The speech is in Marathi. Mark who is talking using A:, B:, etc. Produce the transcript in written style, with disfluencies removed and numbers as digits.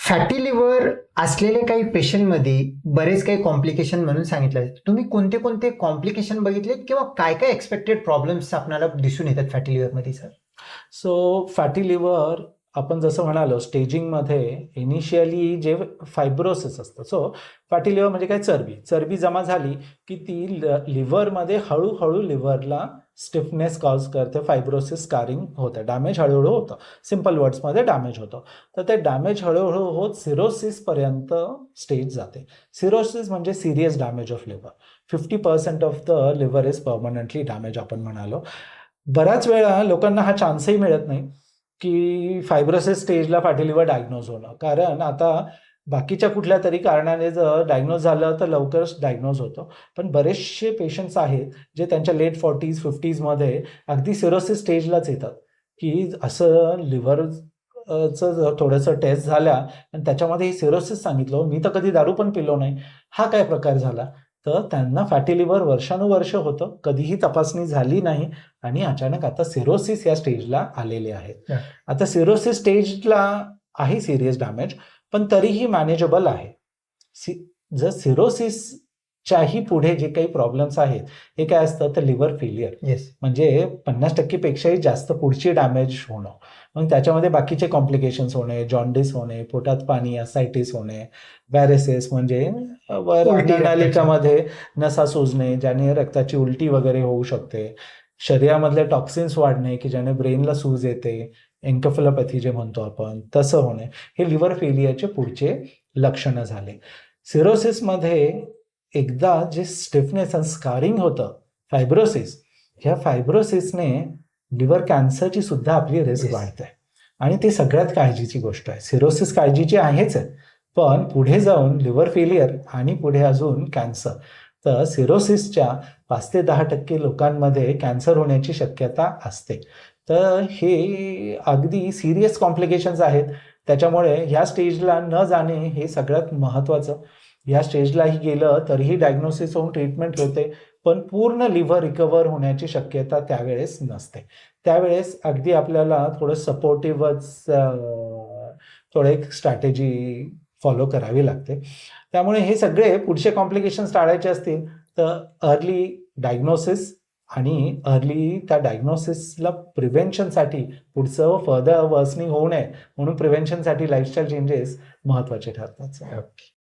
A: फॅटी लिव्हर असलेल्या काही पेशंटमध्ये बरेच काही कॉम्प्लिकेशन म्हणून सांगितलं आहे. तुम्ही कोणते कोणते कॉम्प्लिकेशन बघितलेत किंवा काय काय एक्सपेक्टेड प्रॉब्लेम्स आपल्याला दिसून येतात फॅटी लिव्हरमध्ये सर?
B: सो फॅटी लिव्हर आपण जसं म्हणालो स्टेजिंगमध्ये इनिशियली जे फायब्रोसिस असतं. सो फॅटी लिव्हर म्हणजे काय, चरबी जमा झाली की ती लिव्हरमध्ये हळूहळू लिव्हरला स्टिफनेस कॉज करते, फायब्रोसिस स्कारिंग होतं, डॅमेज हळूहळू होतं. सिम्पल वर्ड्समध्ये डॅमेज होतं. तर ते डॅमेज हळूहळू होत सिरोसिसपर्यंत स्टेज जाते. सिरोसिस म्हणजे serious damage of liver. 50% of the liver is permanently damage आपण म्हणालो. बऱ्याच वेळा लोकांना हा चान्सही मिळत नाही की फायब्रोसिस स्टेजला फॅटी लिव्हर डायग्नोज होणं, कारण आता बाकीच्या कुठल्या तरी कारणाने जर डायग्नोज झालं तर लवकरच डायग्नोज होतं. पण बरेचसे पेशंट्स आहेत जे त्यांच्या लेट 40s 50sमध्ये अगदी सिरोसिस स्टेजलाच येतात की असं लिव्हरचं थोडंसं टेस्ट झाल्या आणि त्याच्यामध्ये सिरोसिस सांगितलं, मी तर कधी दारू पण पिलो नाही, हा काय प्रकार झाला. तर त्यांना फॅटी लिव्हर वर्षानुवर्ष होतं, कधीही तपासणी झाली नाही आणि अचानक आता सिरोसिस या स्टेजला आलेले आहेत. आता सिरोसिस स्टेजला आहे सिरियस डॅमेज, पण तरीही मॅनेजेबल आहे. जर सिरोसिसच्याही पुढे जे काही प्रॉब्लेम्स आहेत हे काय असतं तर लिव्हर फेलियर,
A: येस.
B: म्हणजे 50% पेक्षाही जास्त पुढची डॅमेज होणं. मग त्याच्यामध्ये बाकीचे कॉम्प्लिकेशन्स होणे, जॉन्डिस होणे, पोटात पाणी, असायटिस होणे, व्हॅरेसेस म्हणजे
A: उलटी
B: अन्ननलिकामध्ये नसा सुजणे ज्याने रक्ताची उलटी वगैरे होऊ शकते, शरीरामधले टॉक्सिन्स वाढणे की ज्याने ब्रेनला सूज येते, एन्केफेलोपॅथी जे म्हणतो आपण तसं होणे, हे लिव्हर फेलियरचे पुढचे लक्षणं झाले. सिरोसिसमध्ये एकदा जे स्टिफनेस आणि स्कारिंग होतं, फायब्रोसिस, ह्या फायब्रोसिसने लिव्हर कॅन्सरची सुद्धा आपली रिस्क
A: Yes.
B: वाढते आणि ती सगळ्यात काळजीची गोष्ट आहे. सिरोसिस काळजीची आहेच आहे, पण पुढे जाऊन लिव्हर फेलियर आणि पुढे अजून कॅन्सर. तर सिरोसिसच्या 5 ते 10% लोकांमध्ये कॅन्सर होण्याची शक्यता असते. तर हे अगदी सिरियस कॉम्प्लिकेशन्स आहेत. त्याच्यामुळे ह्या स्टेजला न जाणे हे सगळ्यात महत्त्वाचं. या स्टेजलाही गेलं तरीही डायग्नोसिस होऊन ट्रीटमेंट होते, पण पूर्ण लिव्हर रिकवर होण्याची शक्यता त्यावेळेस नसते. त्यावेळेस अगदी आपल्याला थोडं सपोर्टिव्हच थोडं एक स्ट्रॅटेजी फॉलो करावी लागते. त्यामुळे हे सगळे पुढचे कॉम्प्लिकेशन्स टाळायचे असतील तर अर्ली डायग्नोसिस आणि अर्ली त्या डायग्नोसिसला प्रिव्हेन्शनसाठी पुढचं फर्दर वर्सनिंग होऊ नये म्हणून प्रिव्हेन्शनसाठी लाईफस्टाईल चेंजेस महत्त्वाचे ठरतात.
A: ओके.